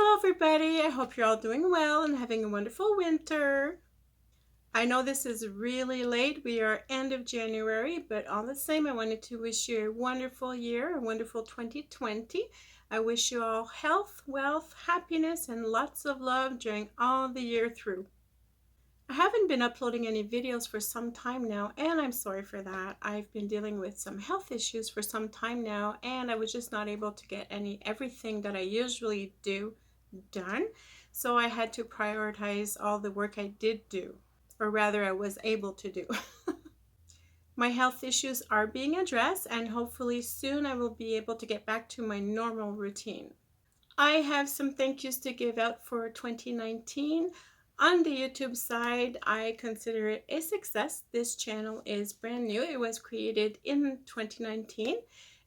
Hello everybody, I hope you're all doing well and having a wonderful winter. I know this is really late, we are end of January, but all the same I wanted to wish you a wonderful year, a wonderful 2020. I wish you all health, wealth, happiness, and lots of love during all the year through. I haven't been uploading any videos for some time now, and I'm sorry for that. I've been dealing with some health issues for some time now, and I was just not able to get everything that I usually do done. So I had to prioritize all the work I did do, or rather I was able to do. My health issues are being addressed, and hopefully soon I will be able to get back to my normal routine. I have some thank yous to give out for 2019. On the YouTube side, I consider it a success. This channel is brand new. It was created in 2019.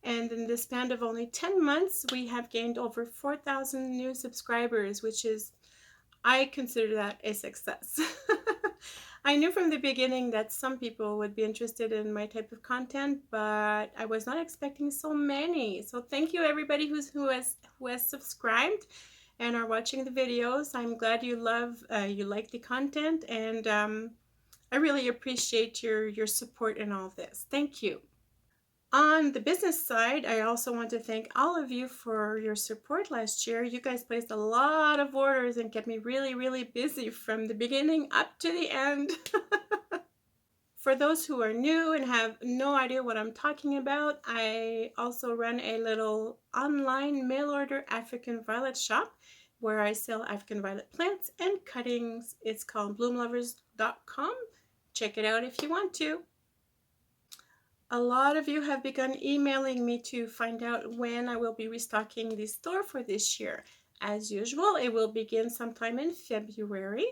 And in the span of only 10 months, we have gained over 4,000 new subscribers, which is, I consider that a success. I knew from the beginning that some people would be interested in my type of content, but I was not expecting so many. So thank you everybody who has subscribed and are watching the videos. I'm glad you like the content, and I really appreciate your support in all this. Thank you. On the business side, I also want to thank all of you for your support last year. You guys placed a lot of orders and kept me really, really busy from the beginning up to the end. For those who are new and have no idea what I'm talking about, I also run a little online mail order African violet shop where I sell African violet plants and cuttings. It's called bloomlovers.com. Check it out if you want to. A lot of you have begun emailing me to find out when I will be restocking the store for this year. As usual, it will begin sometime in February.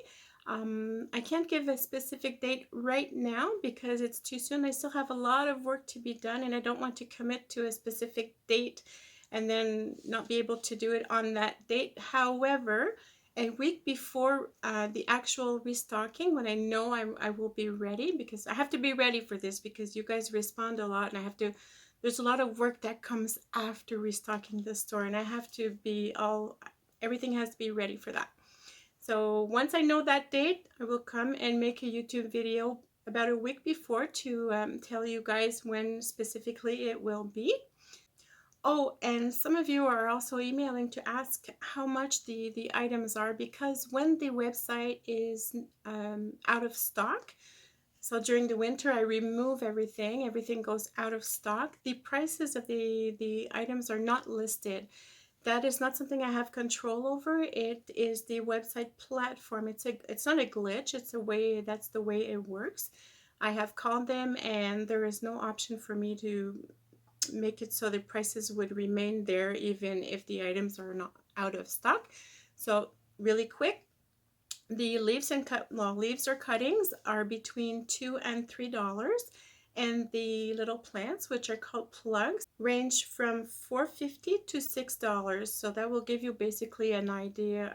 I can't give a specific date right now because it's too soon. I still have a lot of work to be done, and I don't want to commit to a specific date and then not be able to do it on that date. However, a week before the actual restocking, when I know I will be ready, because I have to be ready for this because you guys respond a lot, and there's a lot of work that comes after restocking the store, and I have to be everything has to be ready for that. So once I know that date, I will come and make a YouTube video about a week before to tell you guys when specifically it will be. Oh, and some of you are also emailing to ask how much the items are, because when the website is out of stock, so during the winter I remove everything goes out of stock, the prices of the items are not listed. That is not something I have control over. It is the website platform. It's not a glitch, that's the way it works. I have called them and there is no option for me to make it so the prices would remain there even if the items are not out of stock. So really quick, the leaves or cuttings are between $2 and $3, and the little plants, which are called plugs, range from $4.50 to $6. So that will give you basically an idea.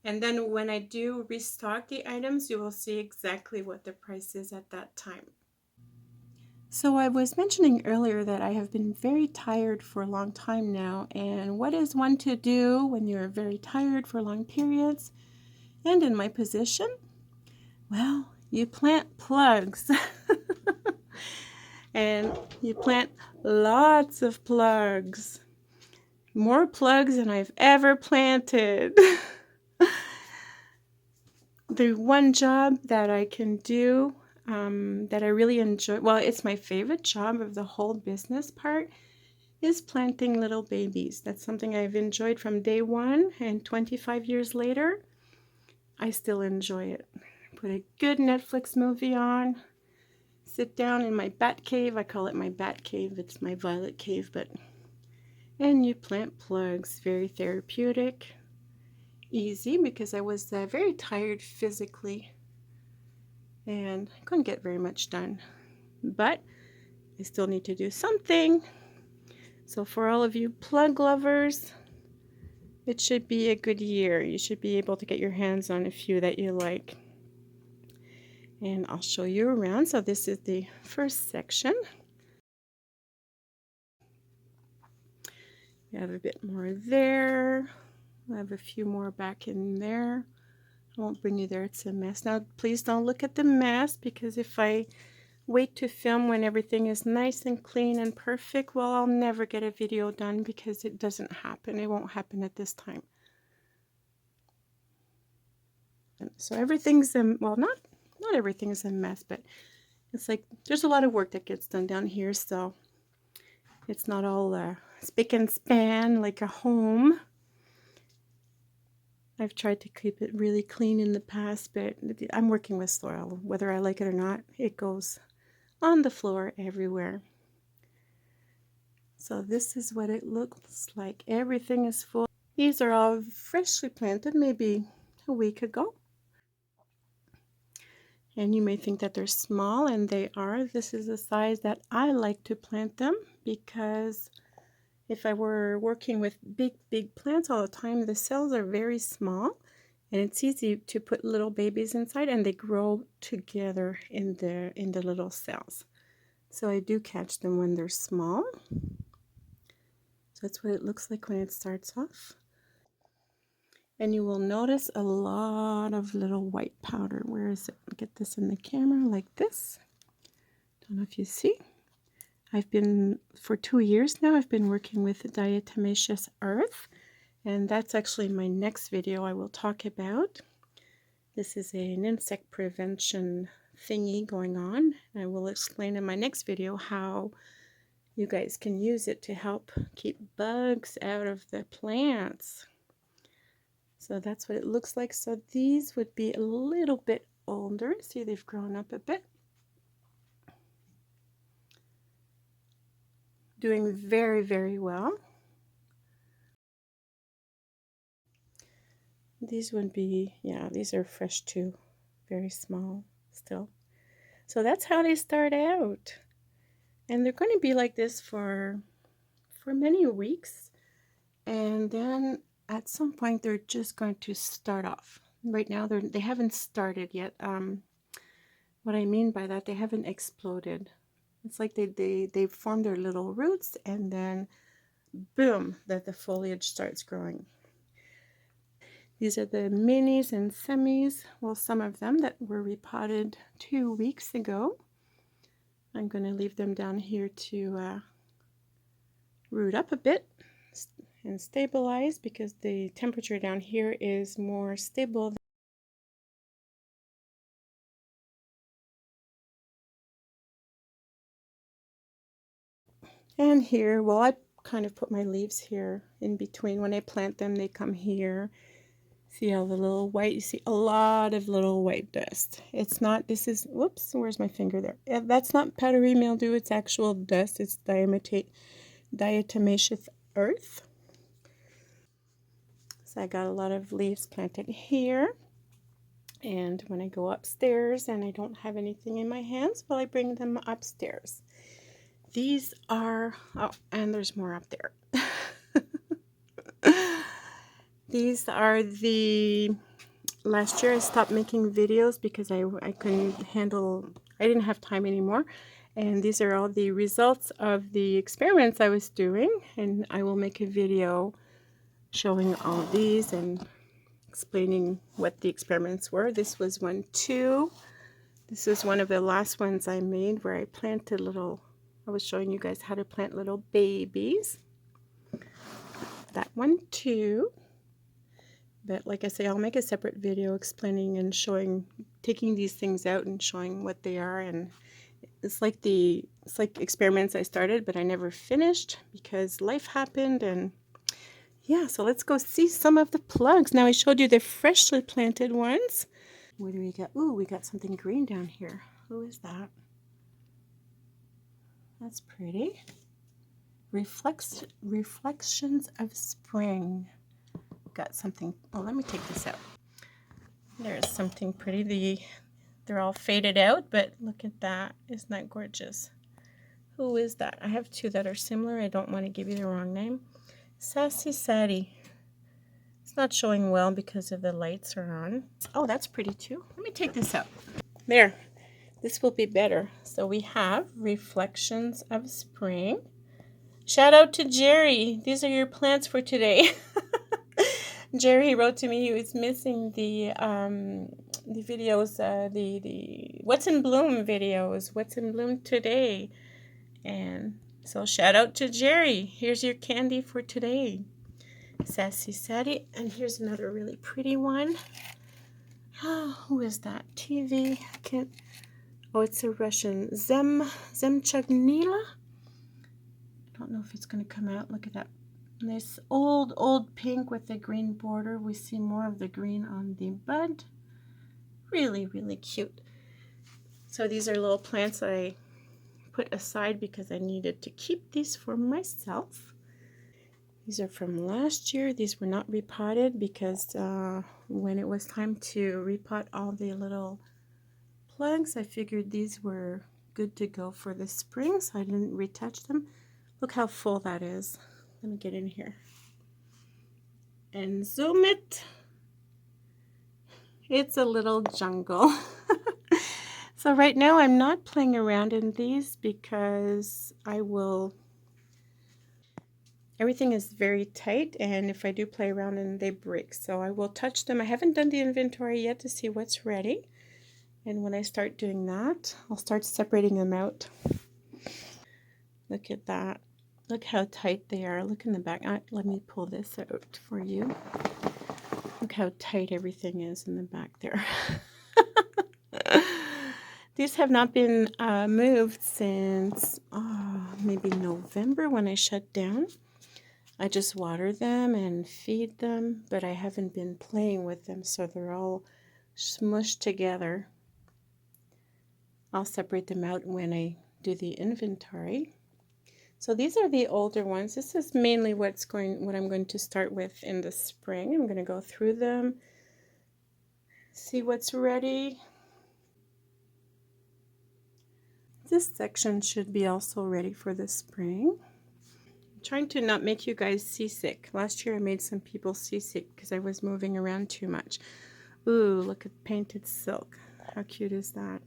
And then when I do restock the items, you will see exactly what the price is at that time. So I was mentioning earlier that I have been very tired for a long time now, and what is one to do when you're very tired for long periods and in my position? Well, you plant plugs. And you plant lots of plugs. More plugs than I've ever planted. The one job that I can do that I really enjoy, well, it's my favorite job of the whole business part, is planting little babies. That's something I've enjoyed from day one, and 25 years later, I still enjoy it. Put a good Netflix movie on, sit down in my bat cave. I call it my bat cave. It's my violet cave, and you plant plugs. Very therapeutic, easy, because I was very tired physically and I couldn't get very much done, but I still need to do something. So for all of you plug lovers, it should be a good year. You should be able to get your hands on a few that you like. And I'll show you around. So this is the first section. We have a bit more there. I have a few more back in there. I won't bring you there. It's a mess. Now, please don't look at the mess, because if I wait to film when everything is nice and clean and perfect, well, I'll never get a video done, because it doesn't happen. It won't happen at this time. And so everything's well, not everything's a mess, but it's like there's a lot of work that gets done down here, so it's not all spick and span like a home. I've tried to keep it really clean in the past, but I'm working with soil. Whether I like it or not, it goes on the floor everywhere. So this is what it looks like. Everything is full. These are all freshly planted, maybe a week ago. And you may think that they're small, and they are. This is the size that I like to plant them, because if I were working with big plants all the time, the cells are very small, and it's easy to put little babies inside, and they grow together in the little cells. So I do catch them when they're small. So that's what it looks like when it starts off. And you will notice a lot of little white powder. Where is it? Get this in the camera like this. Don't know if you see. I've been, for 2 years now, I've been working with diatomaceous earth. And that's actually my next video I will talk about. This is an insect prevention thingy going on. I will explain in my next video how you guys can use it to help keep bugs out of the plants. So that's what it looks like. So these would be a little bit older. See, they've grown up a bit. Doing very, very well. These would be, yeah, these are fresh too. Very small still. So that's how they start out. And they're going to be like this for many weeks. And then at some point they're just going to start off. Right now they haven't started yet. What I mean by that, they haven't exploded. It's like they form their little roots, and then boom, that the foliage starts growing. These are the minis and semis. Well, some of them that were repotted 2 weeks ago. I'm going to leave them down here to root up a bit and stabilize, because the temperature down here is more stable. And here, well, I kind of put my leaves here in between. When I plant them, they come here. See all the little white, you see a lot of little white dust. It's not, this is, whoops, where's my finger there? That's not powdery mildew, it's actual dust. It's diatomaceous earth. So I got a lot of leaves planted here. And when I go upstairs and I don't have anything in my hands, well, I bring them upstairs. These are, oh, and there's more up there. These are the, last year I stopped making videos because I couldn't handle, I didn't have time anymore. And these are all the results of the experiments I was doing. And I will make a video showing all these and explaining what the experiments were. This was one too. This is one of the last ones I made where I planted little, I was showing you guys how to plant little babies. That one too. But like I say, I'll make a separate video explaining and showing, taking these things out and showing what they are. And it's like experiments I started, but I never finished because life happened. And yeah, so let's go see some of the plugs. Now I showed you the freshly planted ones. What do we got? Ooh, we got something green down here. Who is that? That's pretty. Reflections of spring. Got something. Oh, let me take this out. There's something pretty. They're all faded out, but look at that. Isn't that gorgeous? Who is that? I have two that are similar. I don't want to give you the wrong name. Sassy Sadie. It's not showing well because of the lights are on. Oh, that's pretty too. Let me take this out. There. This will be better. So we have Reflections of Spring. Shout out to Jerry. These are your plants for today. Jerry wrote to me he was missing the videos, the What's in Bloom videos, What's in Bloom today. And so shout out to Jerry. Here's your candy for today. Sassy Sadie. And here's another really pretty one. Oh, who is that? TV. I can't. Oh, it's a Russian. Zemchagnila. I don't know if it's going to come out. Look at that. This old pink with the green border. We see more of the green on the bud. Really, really cute. So these are little plants that I put aside because I needed to keep these for myself. These are from last year. These were not repotted because when it was time to repot all the little plugs, I figured these were good to go for the spring, so I didn't retouch them. Look how full that is. Let me get in here and zoom it. It's a little jungle. So right now I'm not playing around in these because everything is very tight, and if I do play around and they break, so I will touch them. I haven't done the inventory yet to see what's ready, and when I start doing that, I'll start separating them out. Look at that. Look how tight they are. Look in the back. Let me pull this out for you. Look how tight everything is in the back there. These have not been moved since maybe November when I shut down. I just water them and feed them, but I haven't been playing with them, so they're all smushed together. I'll separate them out when I do the inventory. So these are the older ones. This is mainly what I'm going to start with in the spring. I'm going to go through them, see what's ready. This section should be also ready for the spring. I'm trying to not make you guys seasick. Last year I made some people seasick because I was moving around too much. Ooh, look at painted silk. How cute is that?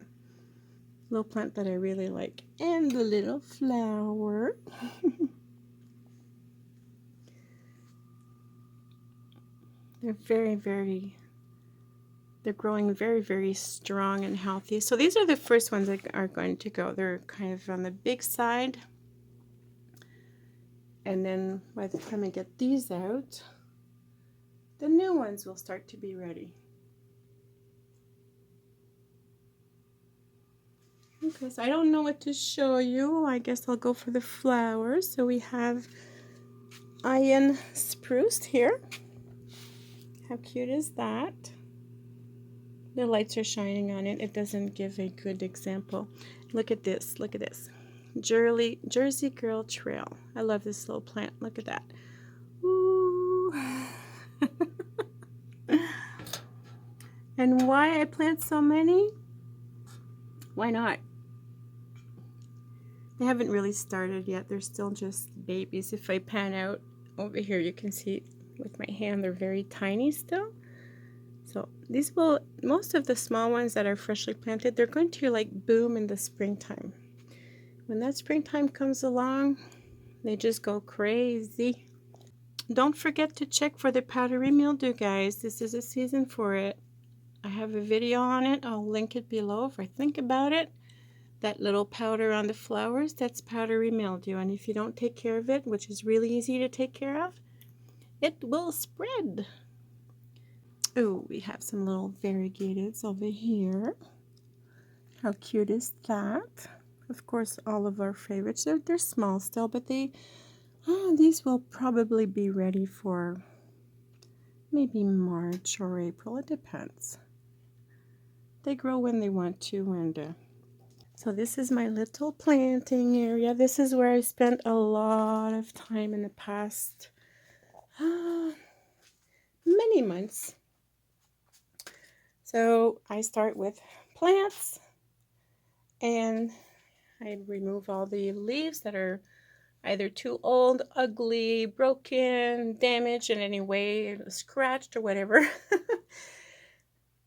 Little plant that I really like. And the little flower. They're growing very, very strong and healthy. So these are the first ones that are going to go. They're kind of on the big side. And then by the time I get these out, the new ones will start to be ready. Okay, so I don't know what to show you. I guess I'll go for the flowers. So we have Iron Spruce here. How cute is that? The lights are shining on it. It doesn't give a good example. Look at this. Look at this. Jersey Girl Trail. I love this little plant. Look at that. Ooh. And why I plant so many? Why not? They haven't really started yet. They're still just babies. If I pan out over here, you can see with my hand, they're very tiny still. So most of the small ones that are freshly planted, they're going to like boom in the springtime. When that springtime comes along, they just go crazy. Don't forget to check for the powdery mildew, guys. This is a season for it. I have a video on it. I'll link it below if I think about it. That little powder on the flowers, that's powdery mildew. And if you don't take care of it, which is really easy to take care of, it will spread. Oh, we have some little variegateds over here. How cute is that? Of course, all of our favorites. They're small still, but these will probably be ready for maybe March or April. It depends. They grow when they want to, and so this is my little planting area. This is where I spent a lot of time in the past many months. So I start with plants, and I remove all the leaves that are either too old, ugly, broken, damaged in any way, scratched or whatever.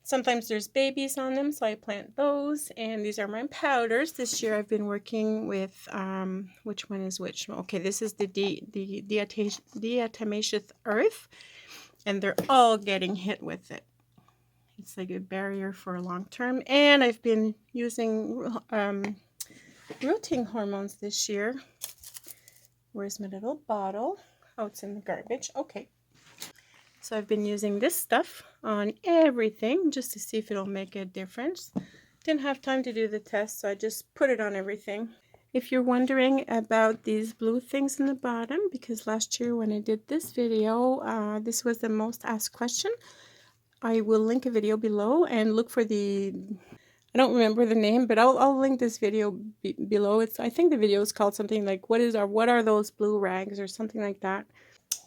Sometimes there's babies on them, so I plant those. And these are my powders. This year I've been working with, which one is which? Okay, this is the diatomaceous earth. and they're all getting hit with it. It's like a barrier for long term. And I've been using rooting hormones this year. Where's my little bottle? Oh, it's in the garbage. Okay. So I've been using this stuff on everything just to see if it'll make a difference. Didn't have time to do the test, so I just put it on everything. If you're wondering about these blue things in the bottom, because last year when I did this video, this was the most asked question. I will link a video below and look for the, I don't remember the name, but I'll link this video below. I think the video is called something like what are those blue rags or something like that.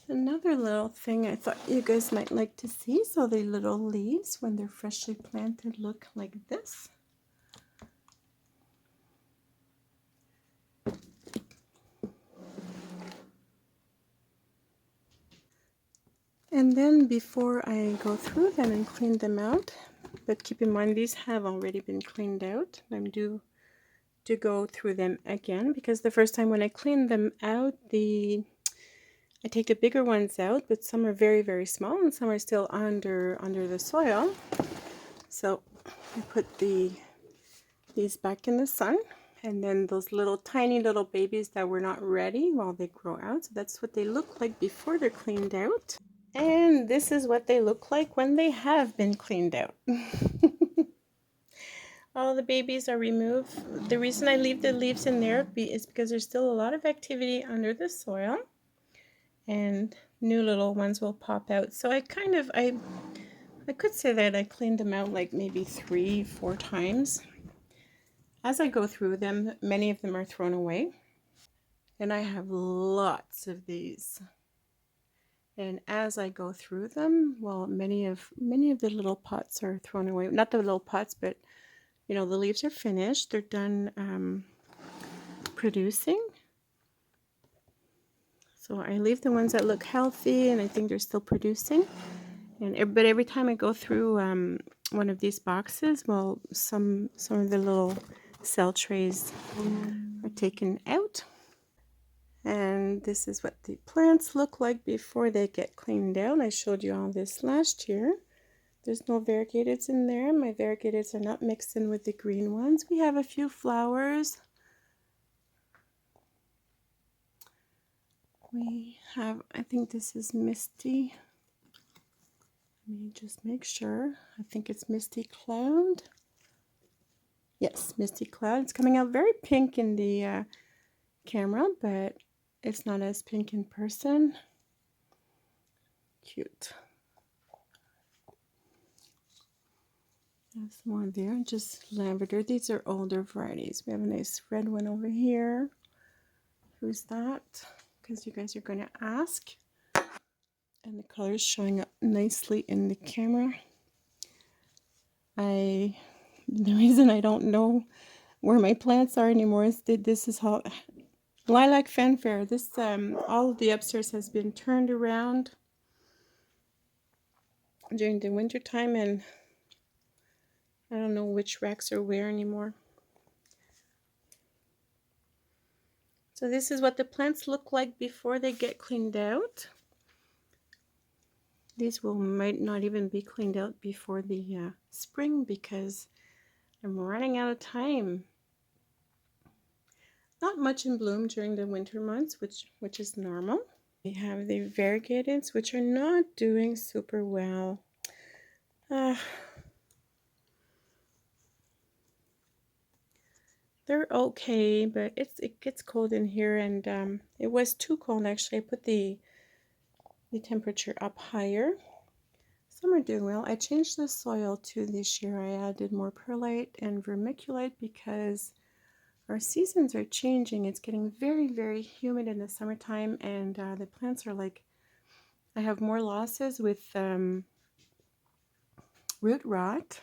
Another little thing I thought you guys might like to see. So the little leaves when they're freshly planted look like this. And then before I go through them and clean them out, but keep in mind these have already been cleaned out. I'm due to go through them again because the first time when I cleaned them out, I take the bigger ones out, but some are very, very small and some are still under the soil. So I put these back in the sun, and then those little tiny little babies that were not ready while they grow out. So that's what they look like before they're cleaned out. And this is what they look like when they have been cleaned out. All the babies are removed. The reason I leave the leaves in there is because there's still a lot of activity under the soil, and new little ones will pop out. So I could say that I cleaned them out like maybe 3-4 times. As I go through them, many of them are thrown away. And I have lots of these. And as I go through them, well, many of the little pots are thrown away. Not the little pots, but you know, the leaves are finished. They're done producing. So I leave the ones that look healthy and I think they're still producing. But every time I go through one of these boxes, well, some of the little cell trays are taken out. And this is what the plants look like before they get cleaned out. I showed you all this last year. There's no variegateds in there. My variegateds are not mixed in with the green ones. We have a few flowers. We have, I think this is Misty. Let me just make sure. I think it's Misty Cloud. Yes, Misty Cloud. It's coming out very pink in the camera, but it's not as pink in person. Cute. There's one there, just lavender. These are older varieties. We have a nice red one over here. Who's that? Because you guys are going to ask. And the color is showing up nicely in the camera. The reason I don't know where my plants are anymore is that this is how Lilac Fanfare. This all of the upstairs has been turned around during the winter time, and I don't know which racks are where anymore. So this is what the plants look like before they get cleaned out. These might not even be cleaned out before the spring because I'm running out of time. Not much in bloom during the winter months, which is normal. We have the variegateds, which are not doing super well. They're okay, but it gets cold in here, and it was too cold actually. I put the temperature up higher. Some are doing well. I changed the soil too this year. I added more perlite and vermiculite because our seasons are changing. It's getting very, very humid in the summertime, and the plants are like, I have more losses with root rot.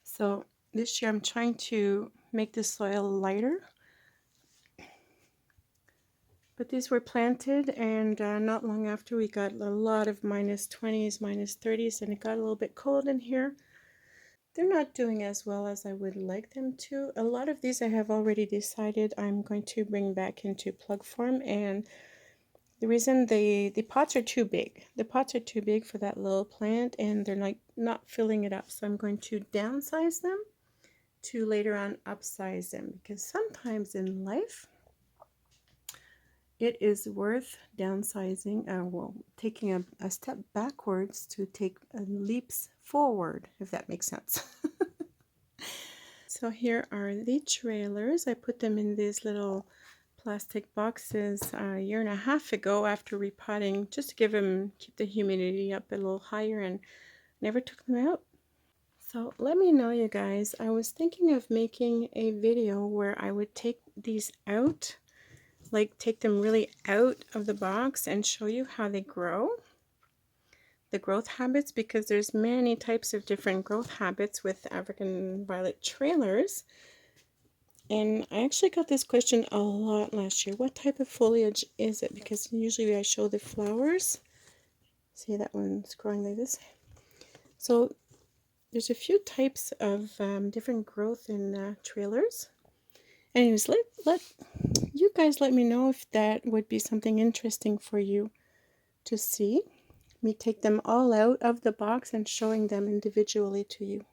So this year I'm trying to make the soil lighter. But these were planted, and not long after we got a lot of -20s, -30s, and it got a little bit cold in here. They're not doing as well as I would like them to. A lot of these I have already decided I'm going to bring back into plug form, and The reason the pots are too big. The pots are too big for that little plant, and they're like not filling it up. So I'm going to downsize them to later on upsize them, because sometimes in life it is worth downsizing, well, taking a step backwards to take leaps forward, if that makes sense. So here are the trailers. I put them in these little plastic boxes a year and a half ago after repotting, just to keep the humidity up a little higher, and never took them out. So let me know, you guys. I was thinking of making a video where I would take these out, like take them really out of the box and show you how they grow, the growth habits, because there's many types of different growth habits with African violet trailers. And I actually got this question a lot last year. What type of foliage is it? Because usually I show the flowers. See, that one's growing like this. So there's a few types of different growth in trailers. Anyways, let you guys let me know if that would be something interesting for you to see. Me take them all out of the box and showing them individually to you.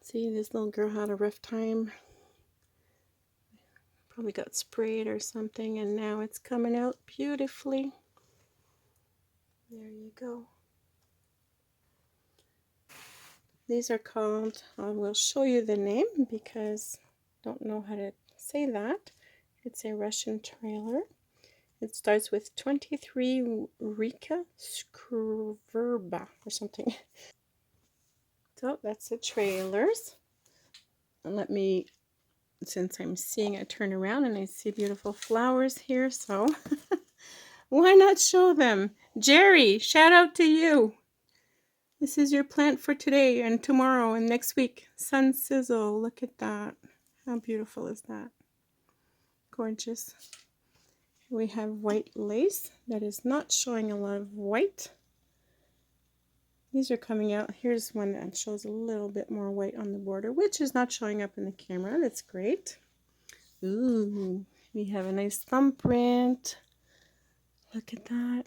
See, this little girl had a rough time. Probably got sprayed or something, and now it's coming out beautifully. There you go. These are called, I will show you the name because I don't know how to say that. It's a Russian trailer. It starts with 23 Rika Skruverba or something. So that's the trailers. And let me, since I'm seeing it turn around and I see beautiful flowers here, so why not show them? Jerry, shout out to you. This is your plant for today and tomorrow and next week. Sun Sizzle, look at that. How beautiful is that? Gorgeous. We have white lace that is not showing a lot of white. These are coming out. Here's one that shows a little bit more white on the border, which is not showing up in the camera. That's great. Ooh, we have a nice thumbprint. Look at that.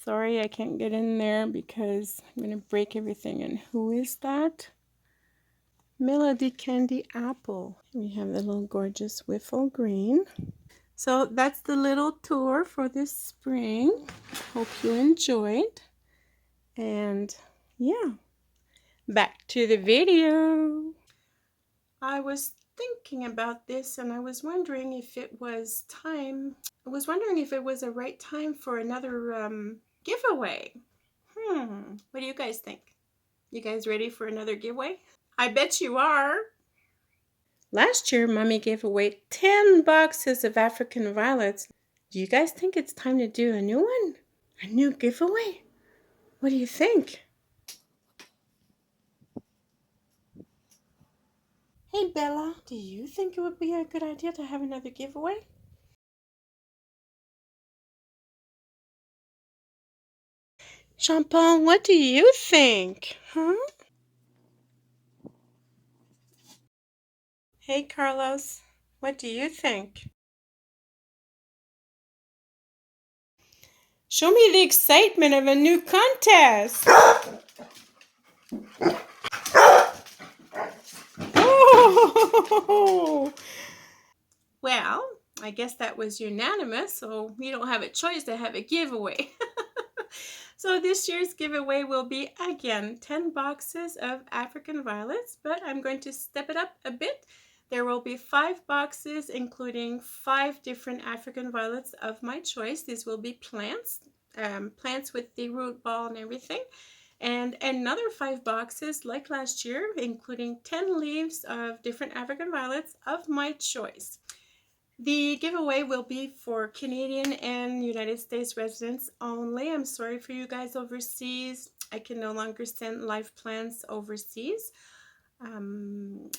Sorry, I can't get in there because I'm going to break everything. And who is that? Melody Candy Apple. We have the little gorgeous wiffle green. So that's the little tour for this spring. Hope you enjoyed. And yeah, back to the video. I was thinking about this and I was wondering if it was time. I was wondering if it was a right time for another giveaway. What do you guys think? You guys ready for another giveaway? I bet you are. Last year, Mommy gave away 10 boxes of African violets. Do you guys think it's time to do a new one? A new giveaway? What do you think? Hey Bella, do you think it would be a good idea to have another giveaway? Champagne, what do you think? Huh? Hey Carlos, what do you think? Show me the excitement of a new contest! Oh! Well, I guess that was unanimous, so we don't have a choice to have a giveaway. So this year's giveaway will be, again, 10 boxes of African violets, but I'm going to step it up a bit. There will be 5 boxes, including 5 different African violets of my choice. These will be plants, plants with the root ball and everything. And another 5 boxes, like last year, including 10 leaves of different African violets of my choice. The giveaway will be for Canadian and United States residents only. I'm sorry for you guys overseas. I can no longer send live plants overseas.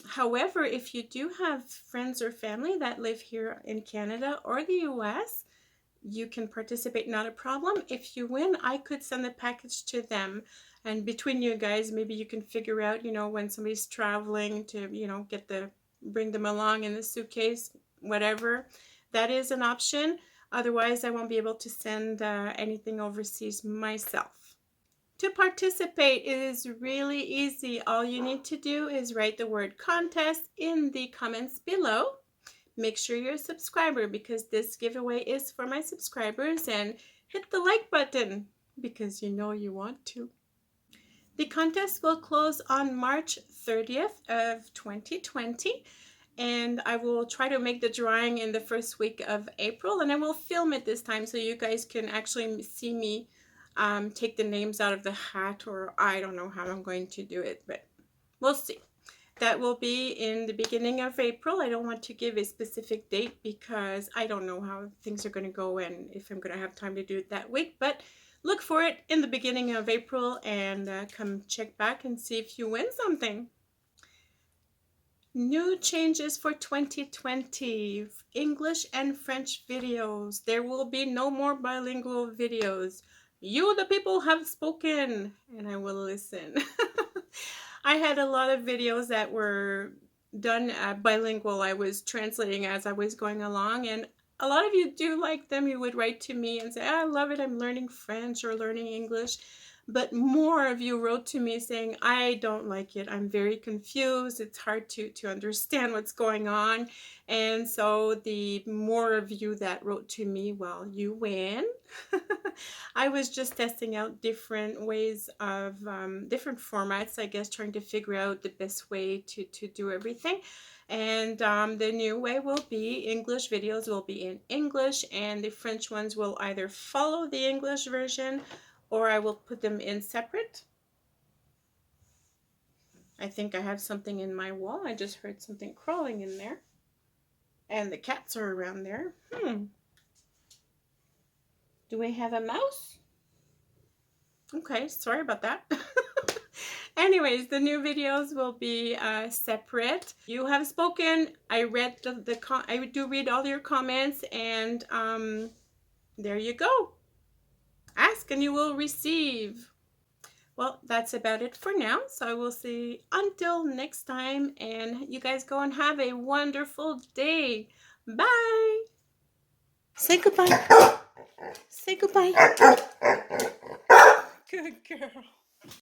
However, if you do have friends or family that live here in Canada or the US, you can participate, not a problem. If you win, I could send the package to them. And between you guys, maybe you can figure out, when somebody's traveling to, bring them along in the suitcase, whatever, that is an option. Otherwise, I won't be able to send anything overseas myself. To participate, it is really easy. All you need to do is write the word contest in the comments below. Make sure you're a subscriber because this giveaway is for my subscribers, and hit the like button because you know you want to. The contest will close on March 30th of 2020, and I will try to make the drawing in the first week of April, and I will film it this time so you guys can actually see me take the names out of the hat, or I don't know how I'm going to do it, but we'll see. That will be in the beginning of April. I don't want to give a specific date because I don't know how things are going to go and if I'm going to have time to do it that week, but look for it in the beginning of April and come check back and see if you win something. New changes for 2020, English and French videos. There will be no more bilingual videos. You, the people, have spoken, and I will listen. I had a lot of videos that were done bilingual. I was translating as I was going along, and a lot of you do like them. You would write to me and say, I love it, I'm learning French or learning English. But more of you wrote to me saying, I don't like it. I'm very confused. It's hard to understand what's going on. And so the more of you that wrote to me, well, you win. I was just testing out different ways of, different formats, I guess, trying to figure out the best way to do everything. And the new way will be English videos will be in English, and the French ones will either follow the English version or I will put them in separate. I think I have something in my wall. I just heard something crawling in there. And the cats are around there. Do we have a mouse? Okay, sorry about that. Anyways, the new videos will be separate. You have spoken. I read I do read all your comments, and there you go. Ask and you will receive. Well, that's about it for now. So I will see until next time, and you guys go and have a wonderful day. Bye. Say goodbye. Say goodbye. Good girl.